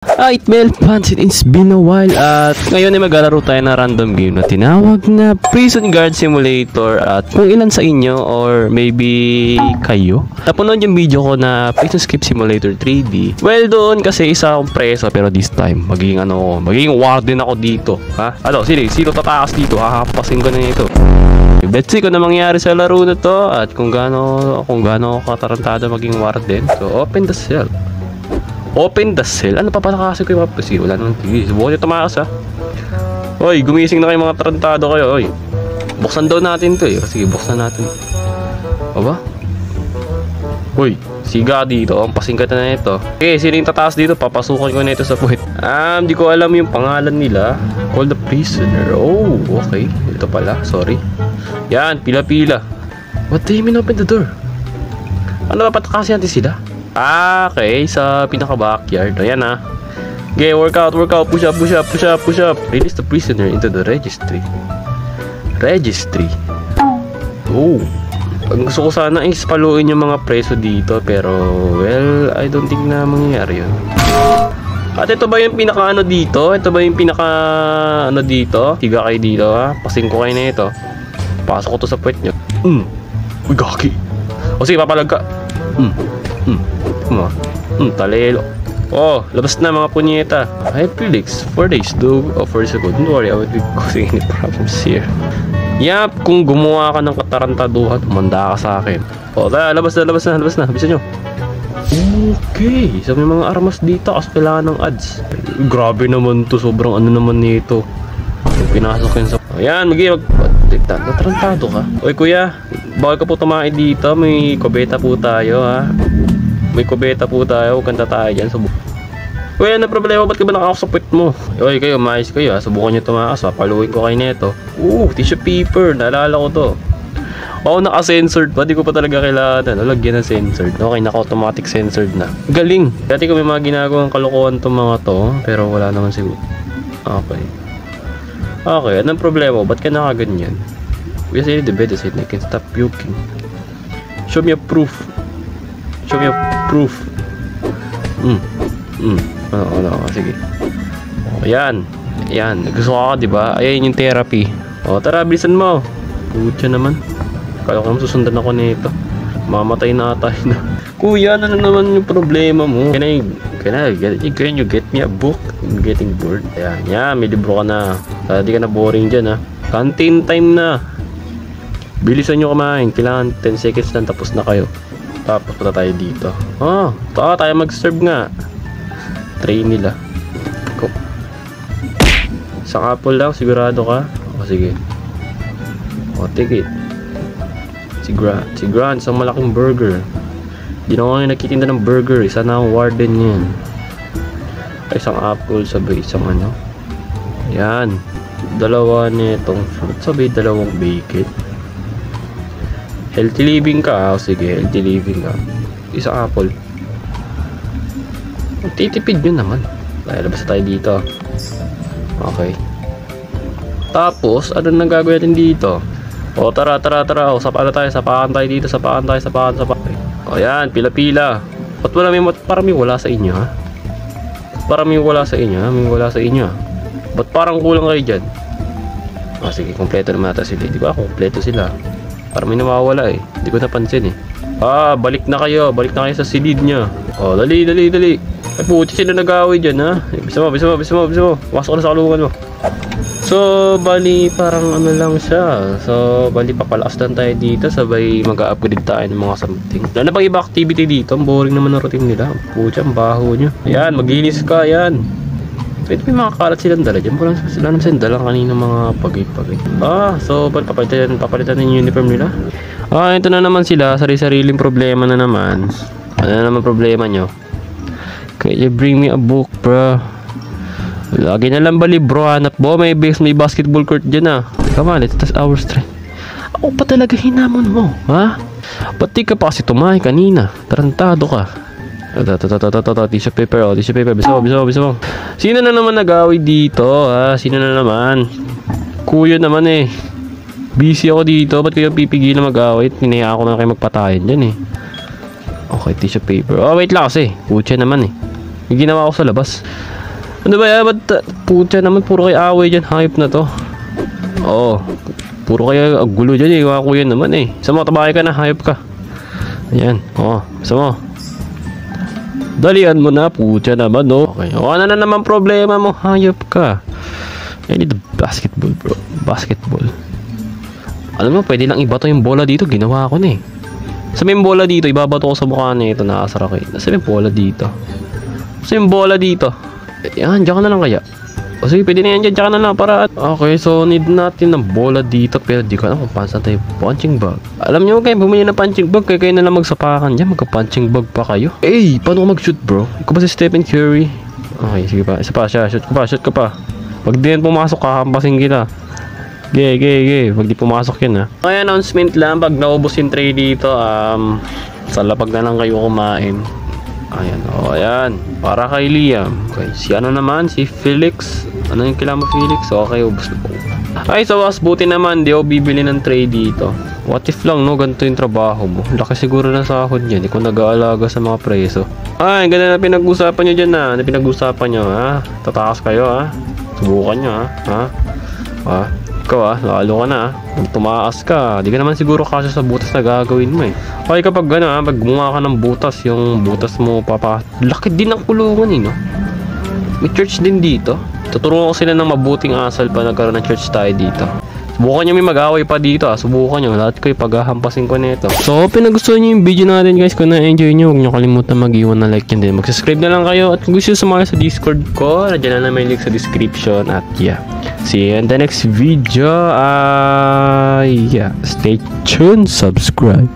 It Mel Pansit, it's been a while at ngayon ay maglalaro tayo ng random game na tinawag na Prison Guard Simulator. At kung ilan sa inyo or maybe kayo napanood yung video ko na Prison Escape Simulator 3D, well doon kasi isa akong preso pero this time magiging warden ako dito. Ha? Sino tatakas dito? Hahapasin ko na ito. Let's see kung ano mangyayari sa laro na to at kung gaano katarantado maging warden. So open the cell. Ano pa pala kasi kayo kasi wala naman TV. Subukan nyo tumakas ha. Oy, gumising na kayo mga tarantado kayo. Oy, buksan daw natin to eh. Sige, buksan natin. Aba? Oy, siga dito. Ang pasingkatan na ito. Okay, sino yung tataas dito? Papasukan ko na ito sa puwet. Di ko alam yung pangalan nila. Call the prisoner. Oh, okay. Ito pala, sorry. Yan, pila-pila. What do you mean open the door? Ano ba patakasin natin sila? Okay, sa pinaka-backyard. Ayan ha. Okay, workout. Push up. Release the prisoner into the registry. Oh. Ang gusto ko sana is paluin yung mga preso dito. Pero, well, I don't think na mangyayari yun. At ito ba yung pinaka-ano dito? Tiga kayo dito ha. Pasing ko kayo na ito. Pasok ko to sa puwet nyo. Uy, gaki. O sige, papalag ka. Talelo. Oh, labas na mga punyeta. I have Felix. 4 days though. 4 days ago. Don't worry, I won't be causing any problems here. Yap, kung gumawa ka ng katarantaduhan, umanda ka sa akin. Oh, labas na. Bisa nyo. Okay, so may mga armas dito kasi kailangan ng ads. Grabe naman to, sobrang ano naman nito. Yung pinasok yun sa... Ayan, natarantado ka. Oy kuya, bawal ka po tumain dito. May kubeta po tayo ha. Huwag kang tatay dyan. Uy, ano problema? Ba't ka ba nakakasapit mo? Uy, kayo, mais kayo ha. Subukan nyo tumakas ha. Paluin ko kayo neto. Tissue paper. Naalala ko to. Naka-censored pa. Di ko pa talaga kailangan. Lagyan ng censored. Okay, naka-automatic censored na. Galing. Dati ko may mga ginagawang kalokohan tong mga to. Pero wala naman siguro. Okay, anong problema? Ba't ka nakaganyan? We say the bed is it. I can stop puking. Show me a proof. Sige. Ayan. Gusto ka, diba? Ayan yung therapy. Tara, bilisan mo. Pucha naman. Kala ko naman susundan ako nito. Mamatay na tayo na. Kuya, ano naman yung problema mo? Can you get me a book? I'm getting bored. Ayan, may libro ka na. Di ka na boring dyan ha. Canteen time na. Bilisan nyo kumain. Kailangan 10 seconds lang tapos na kayo. Tapos punta tayo dito. Tayo mag-serve nga. Tray nila. Go. Isang apple lang, sigurado ka? Sige. Take it. Si Grant, isang malaking burger. Di na ako nagtitinda ng burger. Isa na ang warden yan. Isang apple, sabay isang ano. Yan. Dalawa nitong fruit, sabay dalawang bacon. Healthy living ka. Sige, healthy living ka. Isang apple. Titipid nyo naman. Labas tayo dito. Okay. Tapos, ano nang gagawin natin dito? Tara. Sapakan tayo dito. Ayan, pila-pila. Parang may wala sa inyo, ha? May wala sa inyo, ha? Ba't parang kulang kayo dyan? Sige, kompleto naman natin sila. Di ba? Kompleto sila. Parang may nawawala eh. Hindi ko napansin eh. Balik na kayo sa silid niya. Dali. Ay puti sila nag-away dyan ha. Bisa mo. Pasok na sa kalungan mo. So, bali parang ano lang siya. So, bali papalakas lang tayo dito. Sabay mag-upgrade tayo ng mga something. Lalo pang iba activity dito. Ang boring naman ng routine nila. Puti, ang baho nyo. Ayan, maglinis ka. Ayan. Pwede may mga kalat silang dala dyan. Wala naman silang dalang kanina mga pagay. So papalitan na yung uniform nila. Ito na naman sila. Sari-sariling problema na naman. Ano na naman problema nyo? Can you bring me a book, bro? Lagi na lang ba libro? Hanap mo? May basketball court dyan ah. Come on, let's test our strength. Ako pa talaga hinamon mo, ha? Ba't di ka pa kasi tumahay kanina? Tarantado ka. Tissue paper. Bisa mo. Sino na naman nag-away dito, ha? Sino na naman? Kuya naman eh. Busy ako dito. Ba't kayo pipigilan mag-away? Tinaya ako na kayo magpatayin dyan eh. Okay, tissue paper. Wait lang kasi. Pucha naman eh. Yung ginawa ko sa labas. Ano ba yan? Ba't puta naman, puro kayo away dyan. Hayop na to. Oo. Puro kayo gulo dyan eh. Mga kuya naman eh. Sa mo, tabakay ka na. Hayop ka. Ayan. Oo. Sa mo. Dalian mo na. Puta naman, no? Okay. O, ano na naman problema mo? Hayop ka. I need the basketball, bro. Basketball. Alam mo, pwede lang ibato yung bola dito. Ginawa ko na eh. Sabi yung bola dito. Ibabato ko sa mukha na ito. Nakasara ko eh. Sabi yung bola dito. Sabi yung bola dito. Yan, dyan ka na lang kaya. O sige, pwede na yan dyan, dyan ka na lang para. Okay, so need natin ng bola dito. Pero di ko alam kung paano tayo punching bag. Alam nyo kayo, bumili ng punching bag. Kayo na lang magsapakan dyan. Magka-punching bag pa kayo. Eh, paano ko mag-shoot, bro? Ikaw ba si Stephen Curry? Okay, sige pa. Isa pa siya. Shoot ka pa. Pag di yan pumasok, kakampasin kita. Gay. Pag di pumasok yun, ha. Okay, announcement lang. Pag naubos yung tray dito, sa lapag na lang kayo kumain. Ayan, ayan. Para kay Liam. Okay, si ano naman? Si Felix. Ano yung kailangan mo, Felix? Okay, ubos na po. Ay, so was buti naman. Di ako bibili ng tray dito. What if lang, no? Ganito yung trabaho mo. Laki siguro na sahod yan. Di ko nag-aalaga sa mga preso. Ay, ganda na pinag-usapan nyo dyan, ha? Ano pinag-usapan nyo, ha? Tatakas kayo, ha? Subukan nyo, ha? Ikaw, lalo ka na, pag tumaas ka, di ka naman siguro kasya sa butas na gagawin mo eh. Okay, kapag gano'n, pag gumawa ka ng butas, yung butas mo laki din ang kulungan eh, no? May church din dito. Tuturuan ko sila ng mabuting asal pa nagkaroon ng church tayo dito. Subukan nyo may mag-away pa dito, subukan nyo, lahat ko paghahampasin ko nito. So, pinagustuhan nyo yung video natin guys, kung na-enjoy nyo, huwag nyo kalimutan mag-iwan na like nyo din. Mag-subscribe na lang kayo, at kung gusto nyo sumali sa Discord ko, nandiyan na may link sa description, at yeah. See you in the next video. Yeah, stay tuned, subscribe.